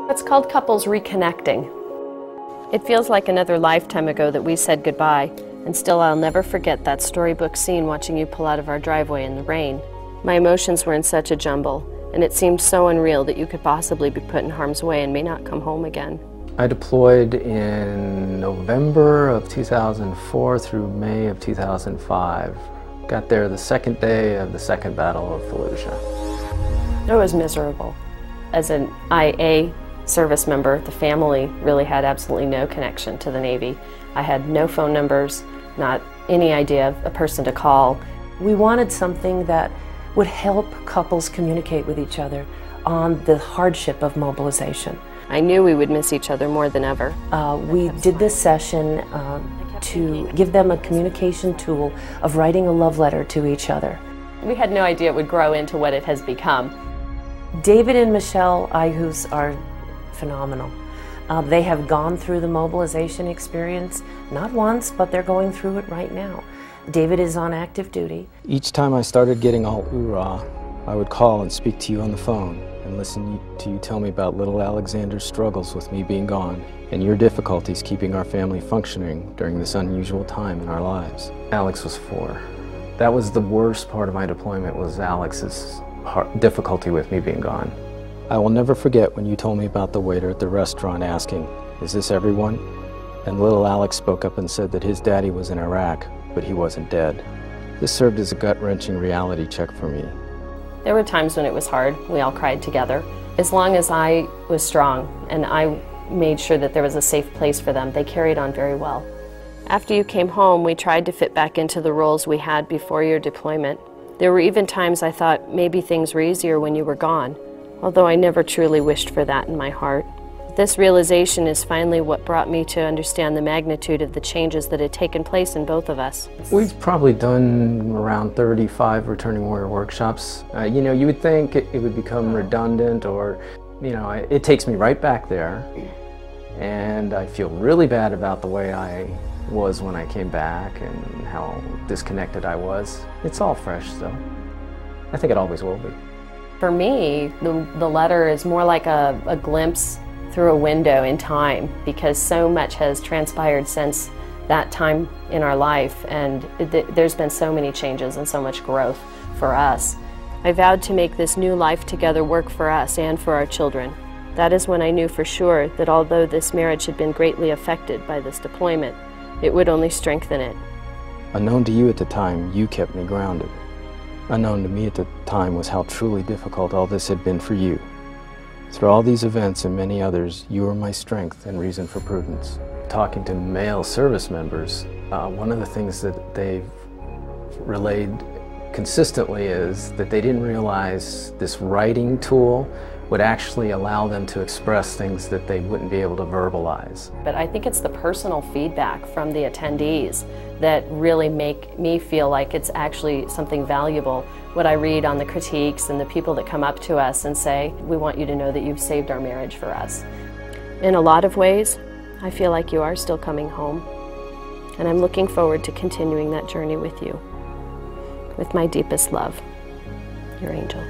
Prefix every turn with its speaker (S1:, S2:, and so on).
S1: It's called Couples Reconnecting. It feels like another lifetime ago that we said goodbye, and still I'll never forget that storybook scene watching you pull out of our driveway in the rain. My emotions were in such a jumble, and it seemed so unreal that you could possibly be put in harm's way and may not come home again.
S2: I deployed in November of 2004 through May of 2005. Got there the second day of the second Battle of Fallujah.
S1: It was miserable. As an IA service member, the family really had absolutely no connection to the Navy. I had no phone numbers, not any idea of a person to call.
S3: We wanted something that would help couples communicate with each other on the hardship of mobilization.
S1: I knew we would miss each other more than ever.
S3: We did this session to give them a communication tool of writing a love letter to each other.
S1: We had no idea it would grow into what it has become.
S3: David and Michelle Ihus are phenomenal. They have gone through the mobilization experience, not once, but they're going through it right now. David is on active duty.
S2: Each time I started getting all oorah, I would call and speak to you on the phone and listen to you tell me about little Alexander's struggles with me being gone and your difficulties keeping our family functioning during this unusual time in our lives. Alex was 4. That was the worst part of my deployment, was Alex's difficulty with me being gone. I will never forget when you told me about the waiter at the restaurant asking, "Is this everyone?" And little Alex spoke up and said that his daddy was in Iraq, but he wasn't dead. This served as a gut-wrenching reality check for me.
S1: There were times when it was hard. We all cried together. As long as I was strong and I made sure that there was a safe place for them, they carried on very well. After you came home, we tried to fit back into the roles we had before your deployment. There were even times I thought maybe things were easier when you were gone, although I never truly wished for that in my heart. This realization is finally what brought me to understand the magnitude of the changes that had taken place in both of us.
S2: We've probably done around 35 returning warrior workshops. You know, you would think it would become redundant, or, you know, it takes me right back there. And I feel really bad about the way I was when I came back and how disconnected I was. It's all fresh, though. I think it always will be.
S1: For me, the letter is more like a glimpse through a window in time, because so much has transpired since that time in our life, and there's been so many changes and so much growth for us. I vowed to make this new life together work for us and for our children. That is when I knew for sure that although this marriage had been greatly affected by this deployment, it would only strengthen it.
S2: Unknown to you at the time, you kept me grounded. Unknown to me at the time was how truly difficult all this had been for you. Through all these events and many others, you were my strength and reason for prudence. Talking to male service members, one of the things that they've relayed consistently is that they didn't realize this writing tool would actually allow them to express things that they wouldn't be able to verbalize.
S1: But I think it's the personal feedback from the attendees that really make me feel like it's actually something valuable. What I read on the critiques and the people that come up to us and say, "We want you to know that you've saved our marriage for us." In a lot of ways, I feel like you are still coming home. And I'm looking forward to continuing that journey with you. With my deepest love, your angel.